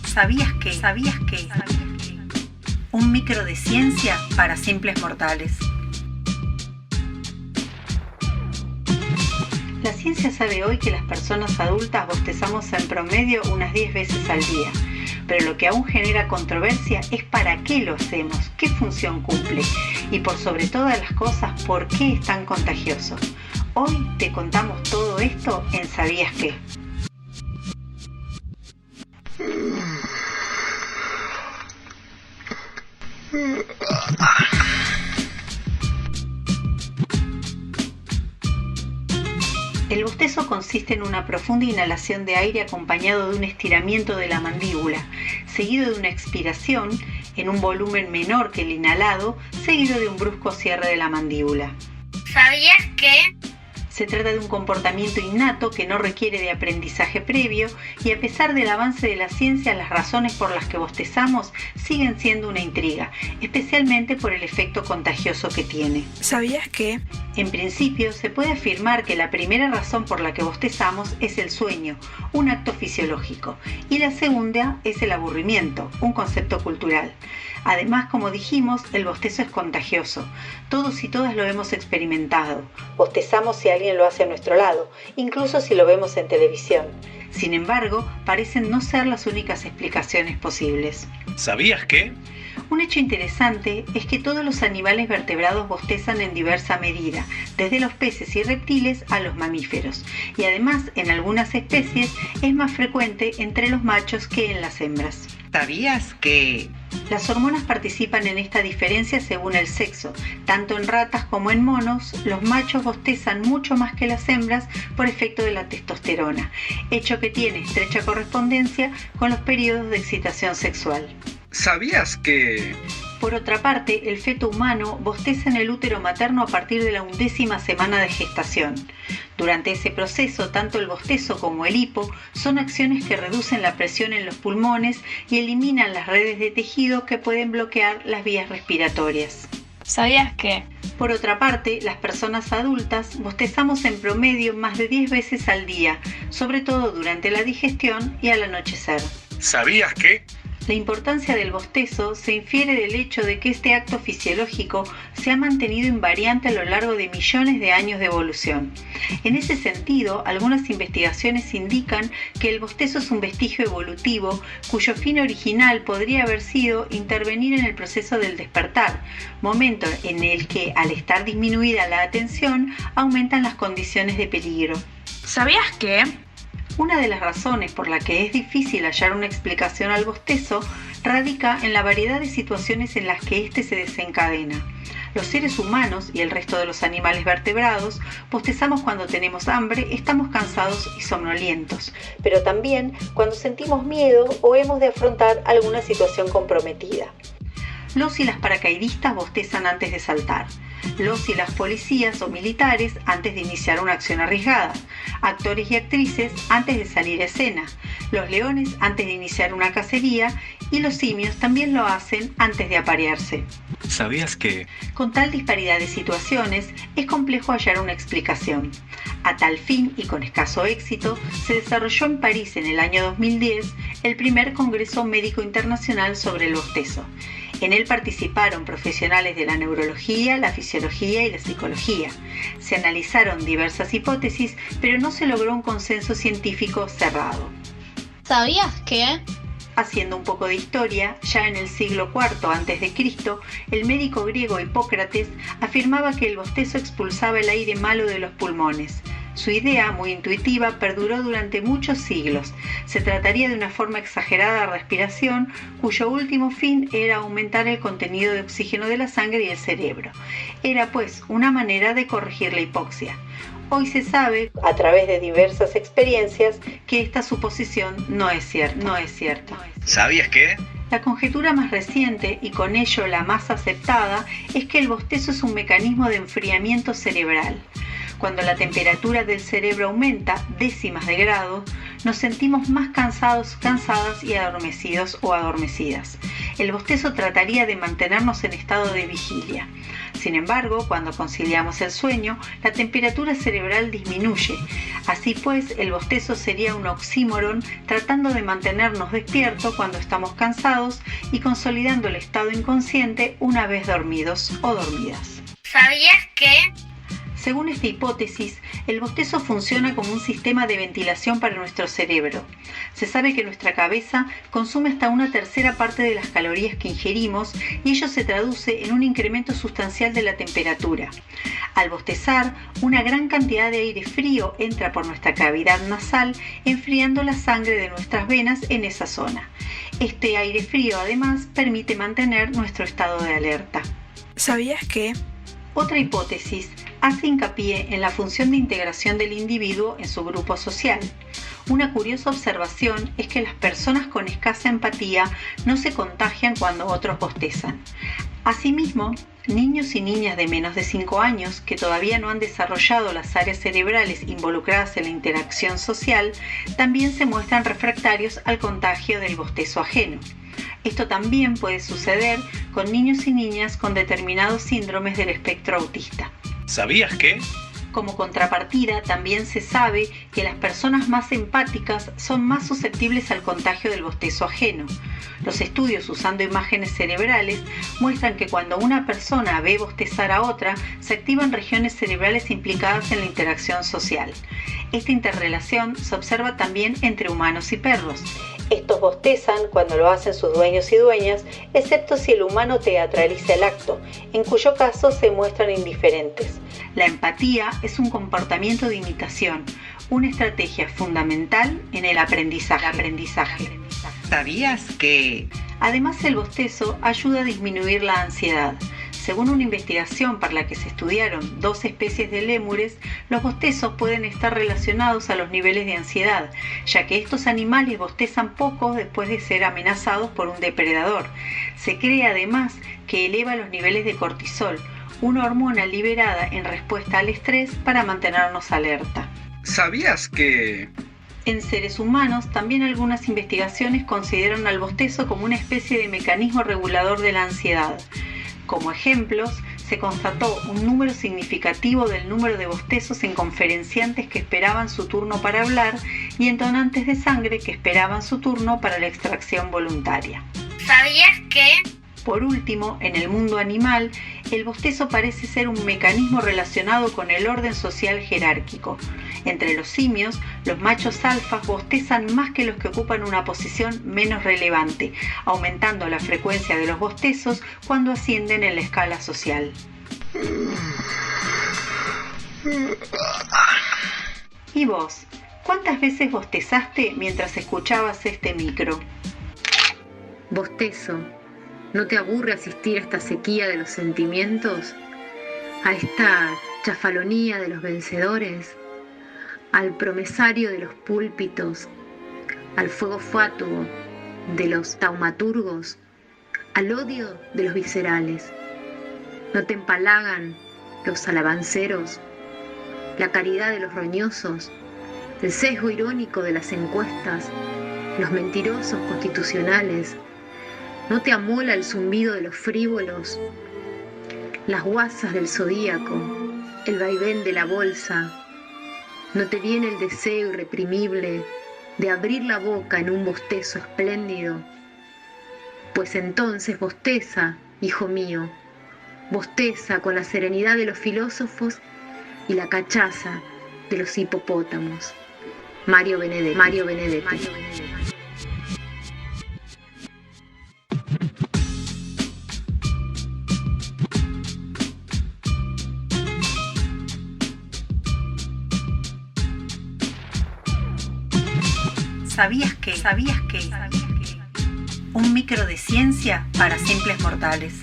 ¿Sabías que? Un micro de ciencia para simples mortales. La ciencia sabe hoy que las personas adultas bostezamos en promedio unas 10 veces al día, pero lo que aún genera controversia es para qué lo hacemos, qué función cumple y por sobre todas las cosas, por qué es tan contagioso. Hoy te contamos todo esto en ¿Sabías qué? El bostezo consiste en una profunda inhalación de aire acompañado de un estiramiento de la mandíbula, seguido de una expiración en un volumen menor que el inhalado, seguido de un brusco cierre de la mandíbula. ¿Sabías que? Se trata de un comportamiento innato que no requiere de aprendizaje previo y a pesar del avance de la ciencia, las razones por las que bostezamos siguen siendo una intriga, especialmente por el efecto contagioso que tiene. ¿Sabías que? En principio, se puede afirmar que la primera razón por la que bostezamos es el sueño, un acto fisiológico, y la segunda es el aburrimiento, un concepto cultural. Además, como dijimos, el bostezo es contagioso. Todos y todas lo hemos experimentado. Bostezamos si alguien lo hace a nuestro lado, incluso si lo vemos en televisión. Sin embargo, parecen no ser las únicas explicaciones posibles. ¿Sabías que? Un hecho interesante es que todos los animales vertebrados bostezan en diversa medida, desde los peces y reptiles a los mamíferos, y además en algunas especies es más frecuente entre los machos que en las hembras. ¿Sabías que? Las hormonas participan en esta diferencia según el sexo. Tanto en ratas como en monos, los machos bostezan mucho más que las hembras por efecto de la testosterona, hecho que tiene estrecha correspondencia con los periodos de excitación sexual. ¿Sabías que? Por otra parte, el feto humano bosteza en el útero materno a partir de la 11ª semana de gestación. Durante ese proceso, tanto el bostezo como el hipo son acciones que reducen la presión en los pulmones y eliminan las redes de tejido que pueden bloquear las vías respiratorias. ¿Sabías que? Por otra parte, las personas adultas bostezamos en promedio más de 10 veces al día, sobre todo durante la digestión y al anochecer. ¿Sabías que? La importancia del bostezo se infiere del hecho de que este acto fisiológico se ha mantenido invariante a lo largo de millones de años de evolución. En ese sentido, algunas investigaciones indican que el bostezo es un vestigio evolutivo cuyo fin original podría haber sido intervenir en el proceso del despertar, momento en el que, al estar disminuida la atención, aumentan las condiciones de peligro. ¿Sabías que? Una de las razones por la que es difícil hallar una explicación al bostezo radica en la variedad de situaciones en las que éste se desencadena. Los seres humanos y el resto de los animales vertebrados bostezamos cuando tenemos hambre, estamos cansados y somnolientos, pero también cuando sentimos miedo o hemos de afrontar alguna situación comprometida. Los y las paracaidistas bostezan antes de saltar. Los y las policías o militares antes de iniciar una acción arriesgada. Actores y actrices antes de salir a escena. Los leones antes de iniciar una cacería y los simios también lo hacen antes de aparearse. ¿Sabías que? Con tal disparidad de situaciones, es complejo hallar una explicación. A tal fin, y con escaso éxito, se desarrolló en París en el año 2010 el primer Congreso Médico Internacional sobre el bostezo. En él participaron profesionales de la neurología, la fisiología y la psicología. Se analizaron diversas hipótesis, pero no se logró un consenso científico cerrado. ¿Sabías que? Haciendo un poco de historia, ya en el siglo IV a.C., el médico griego Hipócrates afirmaba que el bostezo expulsaba el aire malo de los pulmones. Su idea, muy intuitiva, perduró durante muchos siglos. Se trataría de una forma exagerada de respiración, cuyo último fin era aumentar el contenido de oxígeno de la sangre y el cerebro. Era, pues, una manera de corregir la hipoxia. Hoy se sabe, a través de diversas experiencias, que esta suposición no es cierta. ¿Sabías que? La conjetura más reciente, y con ello la más aceptada, es que el bostezo es un mecanismo de enfriamiento cerebral. Cuando la temperatura del cerebro aumenta décimas de grado, nos sentimos más cansados, cansadas y adormecidos o adormecidas. El bostezo trataría de mantenernos en estado de vigilia. Sin embargo, cuando conciliamos el sueño, la temperatura cerebral disminuye. Así pues, el bostezo sería un oxímoron tratando de mantenernos despiertos cuando estamos cansados y consolidando el estado inconsciente una vez dormidos o dormidas. ¿Sabías que? Según esta hipótesis, el bostezo funciona como un sistema de ventilación para nuestro cerebro. Se sabe que nuestra cabeza consume hasta una tercera parte de las calorías que ingerimos y ello se traduce en un incremento sustancial de la temperatura. Al bostezar, una gran cantidad de aire frío entra por nuestra cavidad nasal, enfriando la sangre de nuestras venas en esa zona. Este aire frío, además, permite mantener nuestro estado de alerta. ¿Sabías que? Otra hipótesis hace hincapié en la función de integración del individuo en su grupo social. Una curiosa observación es que las personas con escasa empatía no se contagian cuando otros bostezan. Asimismo, niños y niñas de menos de 5 años que todavía no han desarrollado las áreas cerebrales involucradas en la interacción social también se muestran refractarios al contagio del bostezo ajeno. Esto también puede suceder con niños y niñas con determinados síndromes del espectro autista. ¿Sabías que? Como contrapartida, también se sabe que las personas más empáticas son más susceptibles al contagio del bostezo ajeno. Los estudios usando imágenes cerebrales muestran que cuando una persona ve bostezar a otra, se activan regiones cerebrales implicadas en la interacción social. Esta interrelación se observa también entre humanos y perros. Estos bostezan cuando lo hacen sus dueños y dueñas, excepto si el humano teatraliza el acto, en cuyo caso se muestran indiferentes. La empatía es un comportamiento de imitación, una estrategia fundamental en el aprendizaje. ¿Sabías que? Además, el bostezo ayuda a disminuir la ansiedad. Según una investigación para la que se estudiaron 2 especies de lémures, los bostezos pueden estar relacionados a los niveles de ansiedad, ya que estos animales bostezan poco después de ser amenazados por un depredador. Se cree además que eleva los niveles de cortisol, una hormona liberada en respuesta al estrés para mantenernos alerta. ¿Sabías que? En seres humanos, también algunas investigaciones consideran al bostezo como una especie de mecanismo regulador de la ansiedad. Como ejemplos, se constató un número significativo del número de bostezos en conferenciantes que esperaban su turno para hablar y en donantes de sangre que esperaban su turno para la extracción voluntaria. ¿Sabías que? Por último, en el mundo animal, el bostezo parece ser un mecanismo relacionado con el orden social jerárquico. Entre los simios, los machos alfas bostezan más que los que ocupan una posición menos relevante, aumentando la frecuencia de los bostezos cuando ascienden en la escala social. ¿Y vos? ¿Cuántas veces bostezaste mientras escuchabas este micro? Bostezo. ¿No te aburre asistir a esta sequía de los sentimientos? ¿A esta chafalonía de los vencedores? ¿Al promesario de los púlpitos? ¿Al fuego fatuo de los taumaturgos? ¿Al odio de los viscerales? ¿No te empalagan los alabanceros? ¿La caridad de los roñosos? ¿El sesgo irónico de las encuestas? ¿Los mentirosos constitucionales? ¿No te amola el zumbido de los frívolos, las guasas del zodíaco, el vaivén de la bolsa? ¿No te viene el deseo irreprimible de abrir la boca en un bostezo espléndido? Pues entonces bosteza, hijo mío, bosteza con la serenidad de los filósofos y la cachaza de los hipopótamos. Mario Benedetti. ¿Sabías que? Un micro de ciencia para simples mortales.